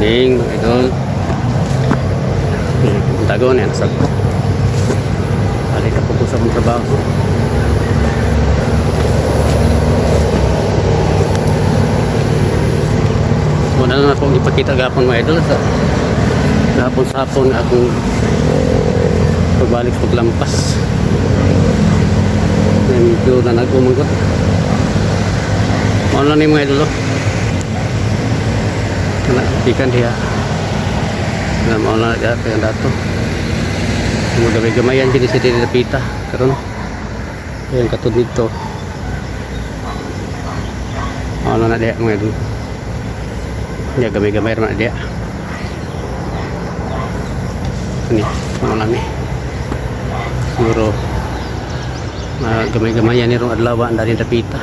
morning mga idol. Tago na yan sa balik ako po sa mong trabaho. Muna lang akong ipakita gapon mga idol sa hapon akong pagbalik paglampas. Medyo na nag-umagot. Muna lang mga idol. Ikan dia na mau na kaya dato mo gamay-gamayan din sa dili napita karon yung katud nito ano na dia mga idol ya gamay-gamay na dia ini mo nami siguro gamay-gamayan ni rong adlaw dari napita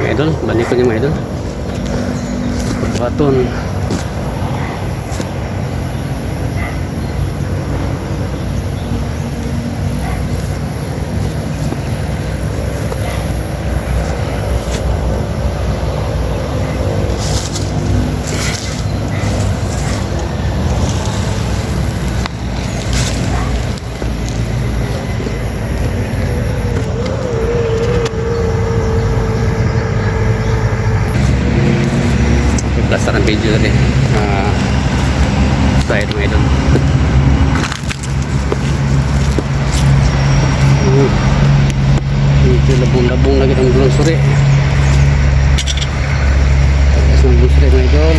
mga idol balik ko ni mga idol baton plaster ang video tadi saya itu medon itu labung-labung lagi ng gulong sore ng gulong sore medon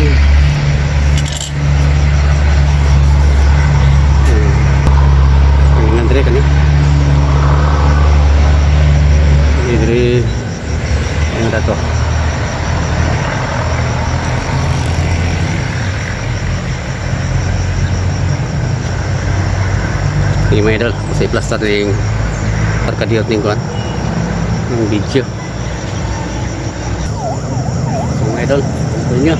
ngandre kan ya ini yang dato ini mga idol kasi plaster ng parkadiot ng kuhan ng video so mga idol ito nyo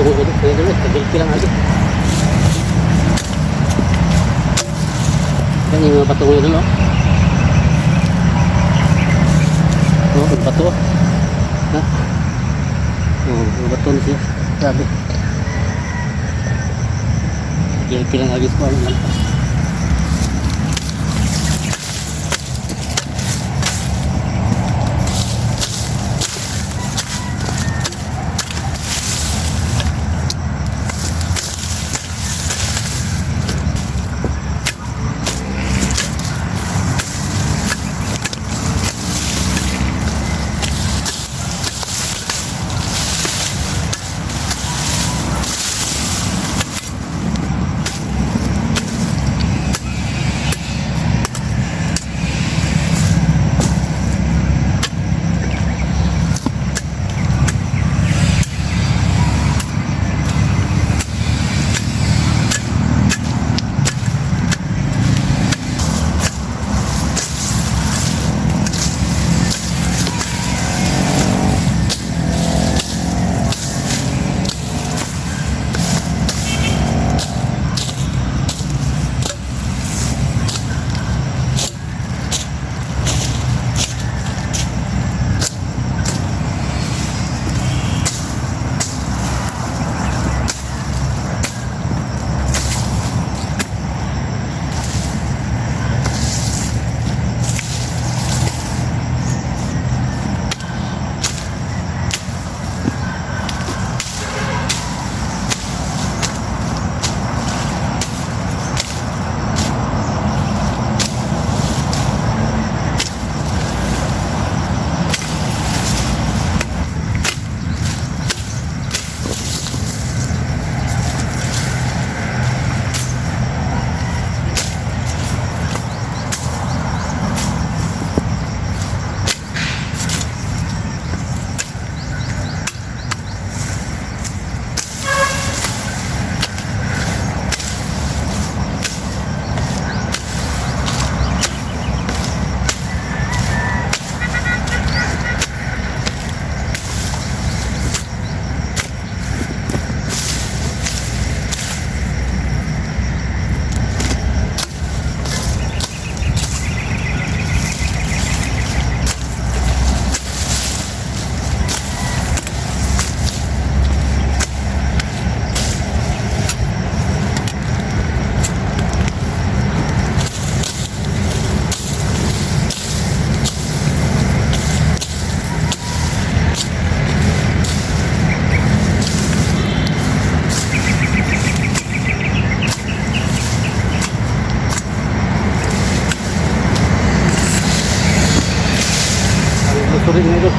patungo ko dito. Tagilpi lang lagi. Yan yung mga patungo dito. Oh, bato. Ha? Oh, bato na siya. Grabe. Tagilpi lang lagi ko. Ano lampas. Sulit na ito.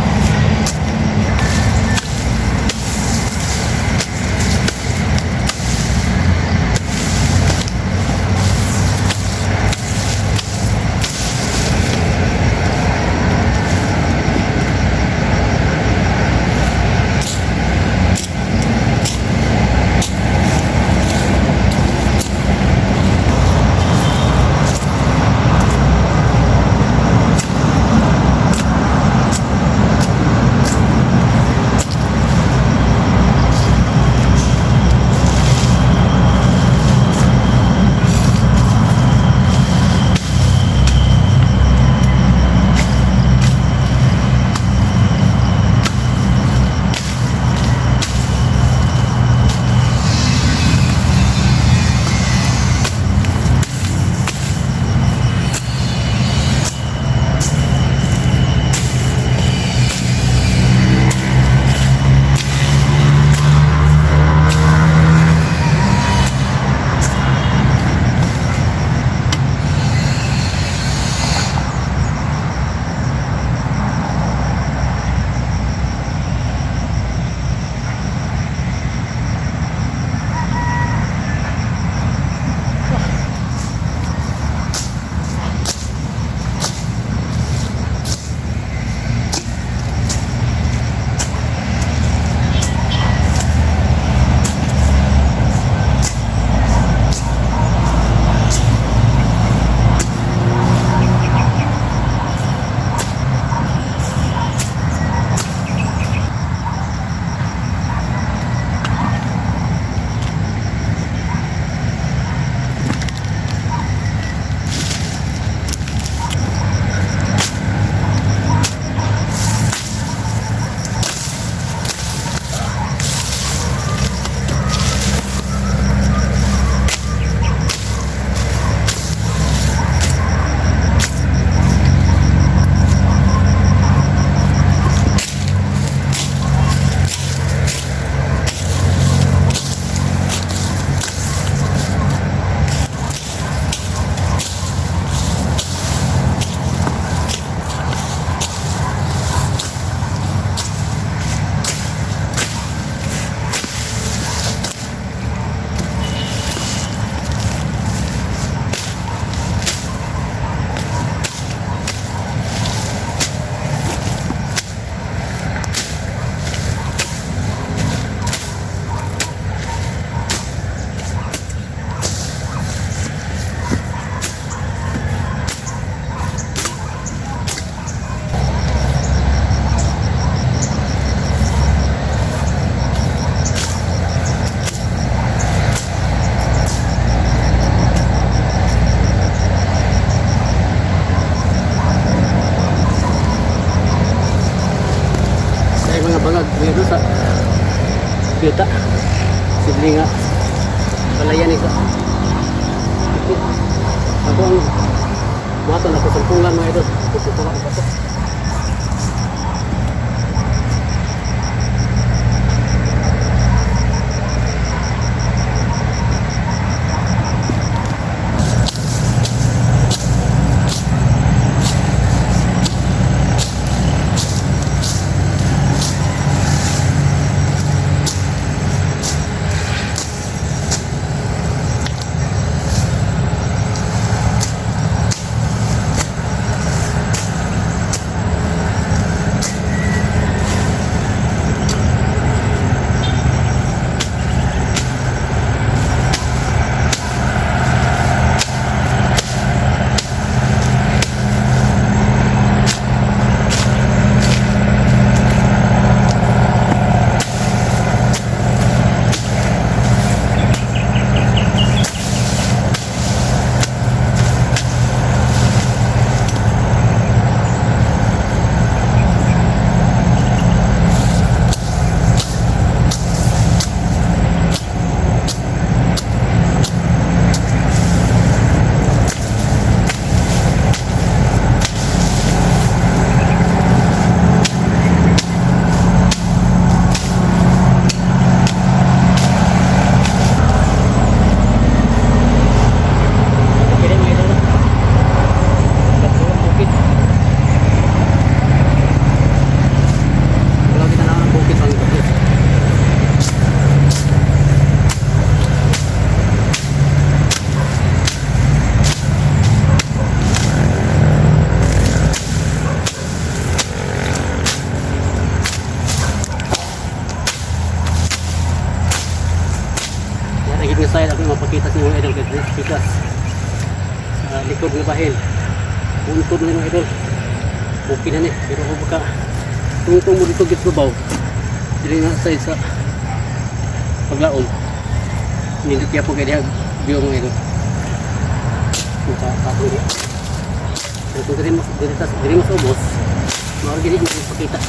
bangag ngayon sa kita sibling nga palayan isa ito ako ang buhaton ako sa punglan mga idol ito ko lang ito. Side ako mapakita sa mga idol kasi pikas sa likod ng bahin untod na mga idol okay na ni pero kung baka tungtong mo dito gitrubaw dili na side sa paglaom hindi kaya po kaya view mga idol kung kapapong niya pero kung dili mas ubos maorgini mo ipakita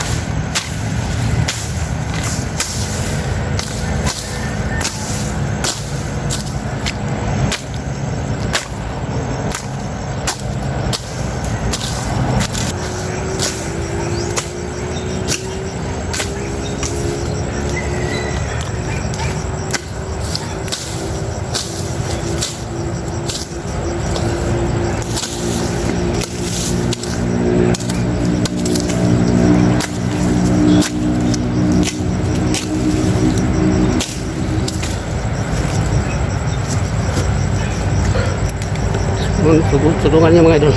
tulungan niya mga idol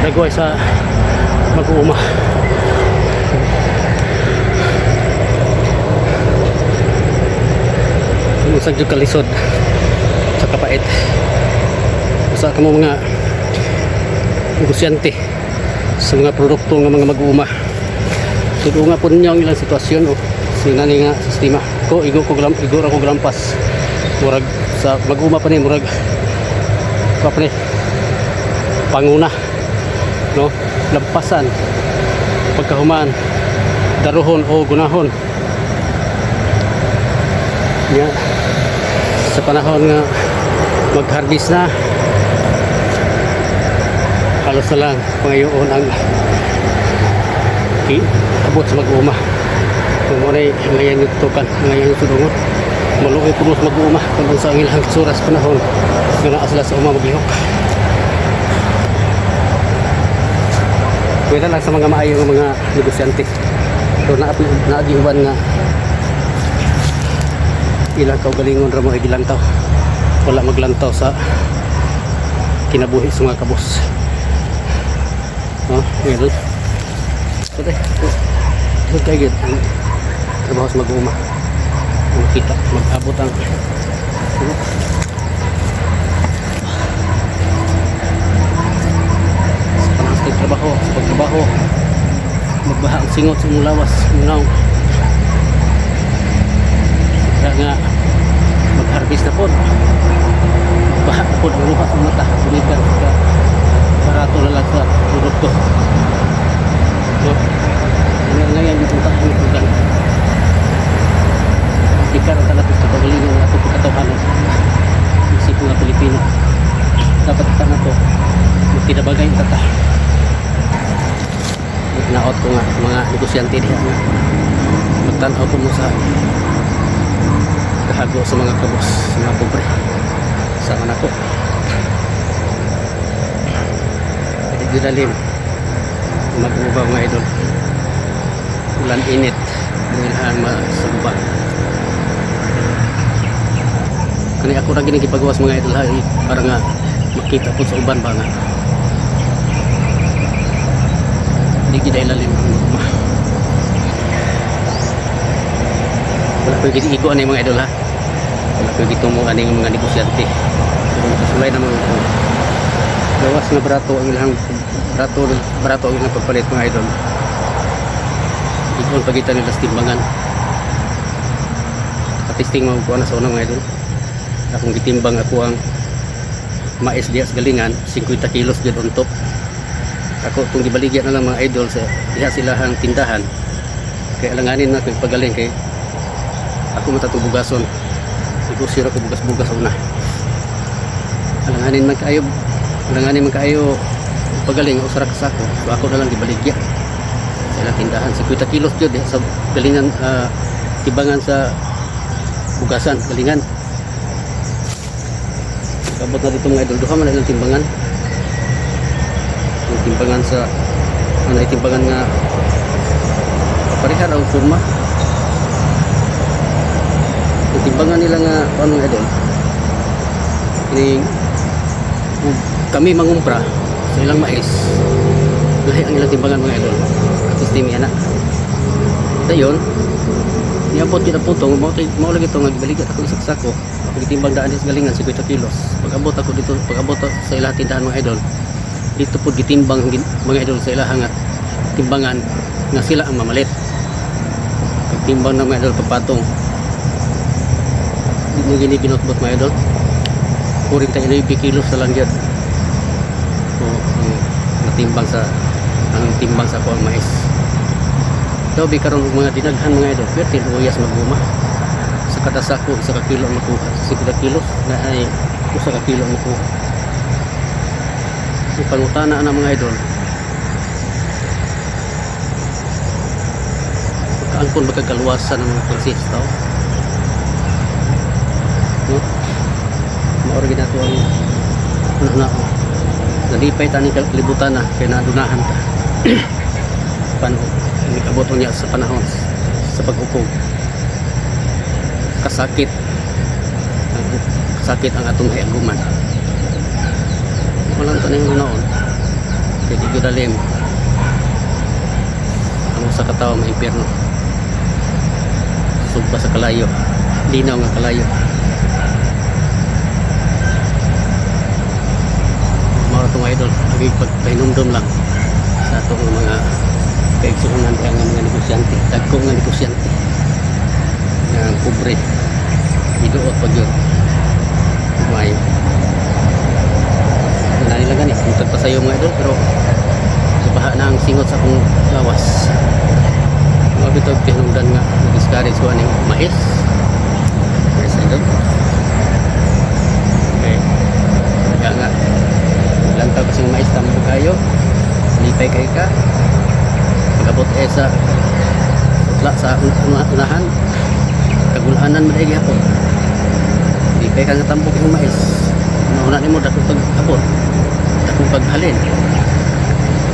nagaway sa mag-uuma sumusag yung kalisod sa kapait sa kamo mga negosyante sa mga produkto ng mga mag-uuma tulungan po ninyo ang ilang sitwasyon o sinani nga sistema ko igor ako glampas murag sa mag-uma pa ni murag pa ni panguna no lampasan pagkahuman daruhon o gunahon nga sa panahon nga mag-harvest na halos na lang pangayoon ang abot sa mag-uma kung muna ngayon yung tutukan ngayon yung tudungon maluoy po mas mag-uuma kung sa ilang suras panahon gana sila sa uma maglihok pwede lang sa mga maayong mga negosyante so naagiuban nga ilang kaugalingon ramo ay gilantaw wala maglantaw sa kinabuhi sa mga kabos ngayon so ito kayo ang trabaho sa mag-uuma makita mag-abot ang sa panastig trabaho sa pagtrabaho magbaha ang singot sa mong lawas munaw kaya nga mag-harvest na po magbaha na po ang luha sa mata bumikan sa barato na lang sa produkto out ko nga mga negosyante diha nga magtanaw ko mo sa kahago sa mga kabos, sa mga pobre sa anak ko. Pwede gilalim mag-ubaw mga idol, ulan init ang masubang. Kani ako ra gini gipagawas mga idol ha, para nga makita po sa uban ba nga di gid ilalim ang luma. Wala ko gid igo ani mga idol ha, wala ko gid tumo ani mga negosyante. Pero nakasulay naman ko gawas nga barato ang ilang barato ang ilang pagpalit mga idol. Ikon pagitan nila sa timbangan. Patisting mo ko na sa unang mga idol. Akong gitimbang ako ang mais diya sa galingan 50 kilos jud on top. Ako itong gibaligyan na lang mga idol sa diha silahang tindahan, kaya alanganin na kung pagaling kay ako matatubugason negosyo ra ko bugas-bugas una. Alanganin man kaayo pagaling usara ka sako, so ako na lang gibaligya sa ilang tindahan 50 kilos jud sa galingan, timbangan sa bugasan galingan. Kabot na dito mga idol, duha man ilang timbangan. Yung timbangan sa ano, timbangan nga parihar ang forma. Yung timbangan nila nga ano mga idol, ini kami mangumpra sa ilang mais, lahi ang ilang timbangan mga idol. Sistem yan na dayon niabot kita putong mo lagi ito nga gibaligat ako isang sako. Ako gitimbang daan sa galingan 50 kilos. Pag-abot ako dito, pag-abot sa ilang tindahan mga idol, dito po gitimbang mga idol sa ilang nga timbangan nga sila ang mamalit. Pagtimbang ng mga idol pagpatong hindi mo gini binotbot mga idol 49 kilos sa lang dyan. So natimbang sa ang timbang sa ako ang mais. Daw bikaron mga dinaghan mga idol, pero tiluyas maguma sa kada sako isa ka kilo makuha, 50 kilos na ay usa ka kilo makuha. So pangutana na mga idol, kaangkon ba kagaluwasan ng mga konsistaw no? Maor ginato ang na nalipay tani kalibutan na kaya nadunahan ka paano ikaboto niya sa panahon sa pag-ukog. Kasakit ang atong hiaguman. Walang taning noon kaya di gidalim ang sa katawa may impyerno, sugba sa kalayo, linaw nga kalayo. Mga itong idol naging pagpahinumdum lang sa atong mga kaigsunan kaya nga mga negosyante, dagkong nga negosyante nga pobre iduot pag yun may nila gani kung tagpasayo mga idol, pero sa baha na ang singot sa akong lawas mga bitog tinungdan nga nag-discourage ko aning mais idol. Okay, kaya nga lantaw kasi mais tambo kayo lipay kay ka pagabot sa utla sa unahan kagulanan mo dahil hapon di kaya ka nga tambok yung mais nauna ni mo dakong pag-abot dakong paghalin,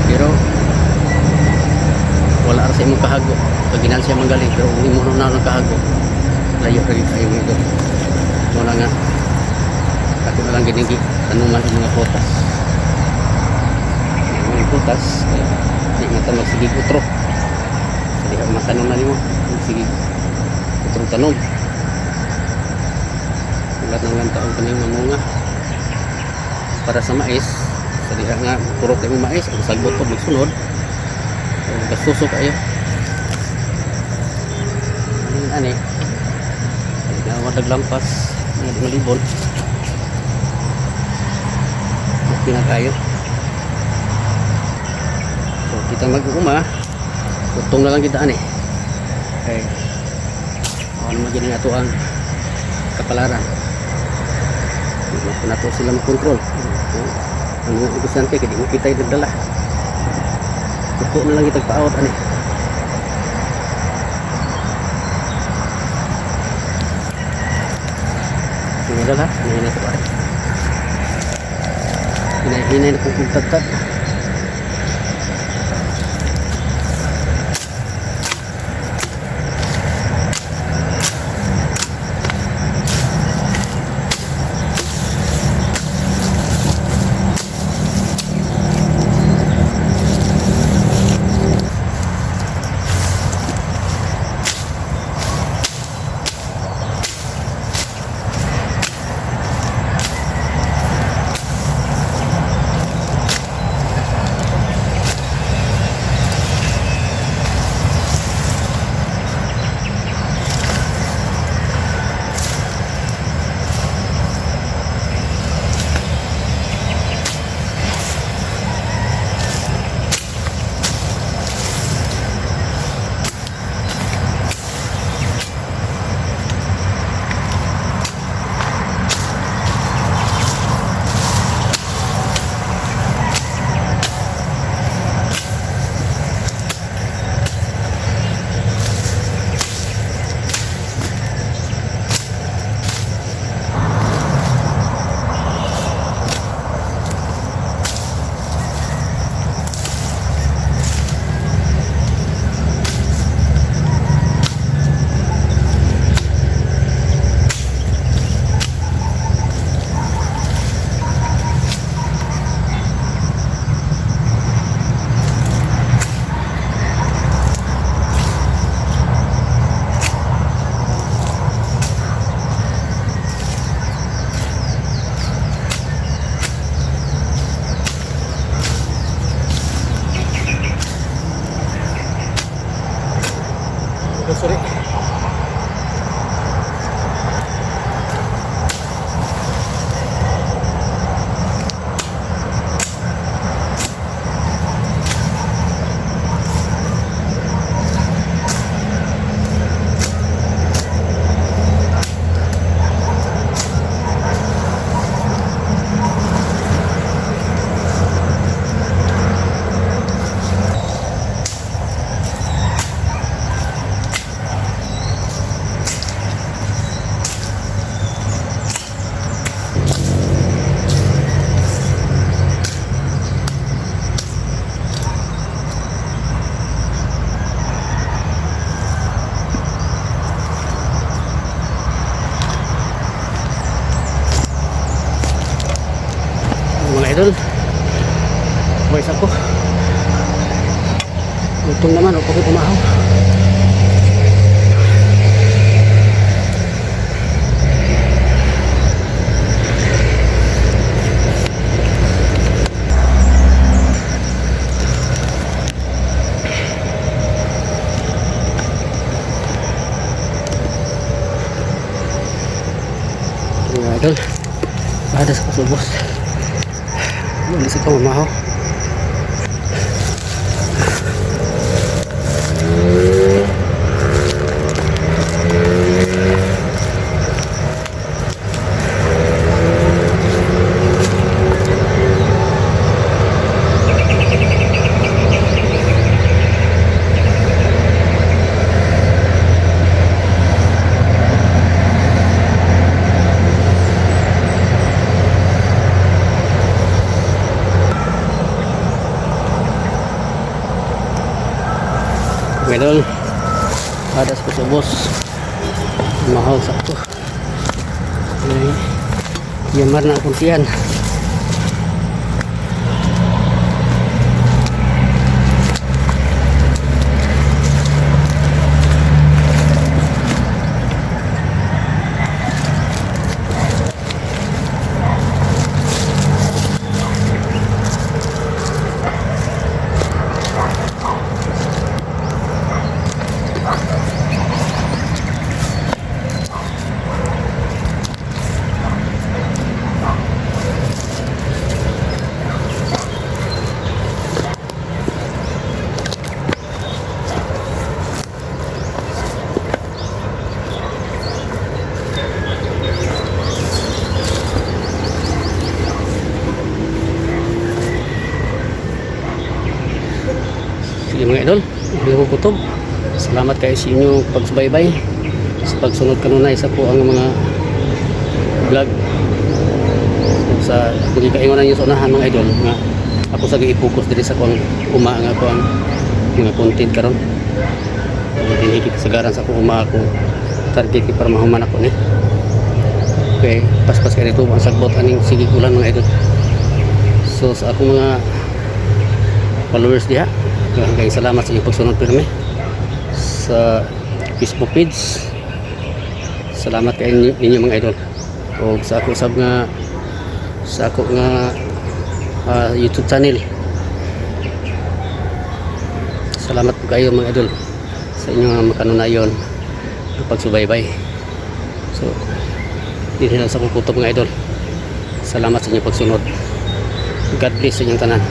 pero wala sa imong kahago pag ginal siya manggaling, pero hindi mo na ng kahago layo rin kayo ito. Wala nga ako na lang ginigi tanuman ang mga potas di mata magsigig utro sa diha matanong na nimo magsigig utrong tanom ulat ng lantaon kanyang mamunga para sa mais sa diha nga purok kayo mais ang sagbot po magsunod gastuso kayo ani naglampas ng 5,000 pinakayo. So kita mag-uma utong na lang kita ani okay, ano magiging ato ang kapalaran na to sila mag-control ang mga negosyante kaya di mo kita yung nagdala Upo na lang itag paawat ani. Tingnan ha, hinay ko pare. Hinay na kung tagtag. Sorry. Mga idol, boys ako utong naman o pag umahaw. Mga idol, ada sa kusubos. Wala sa kamahaw. Idol, ada sa kusubos. Mahal sakto. Yamar na akong tiyan. Sige mga idol, hindi ko kutob. Salamat kayo sa inyo pagsubaybay. Sa pagsunod kanunay sa po ang mga vlog. So, sa pagkikaingonan nyo sa unahan mga idol, nga ako sa i-focus din sa kong nga ko ang mga content karon. Hindi kasagaran sa akong ako target para mahuman ako ni. Okay, paspas kayo dito ang sagbot aning sige kulan mga idol. So sa akong mga followers diha, kay salamat sa inyong pagsunod pirmi sa Facebook page. Salamat kayo ninyo mga idol. O sa ako sab nga sa ako nga YouTube channel. Salamat po kayo mga idol sa inyong makanunayon ng pagsubaybay. So hindi lang sa kukutob mga idol. Salamat sa inyong pagsunod. God bless sa inyong tanan.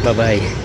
Bye bye.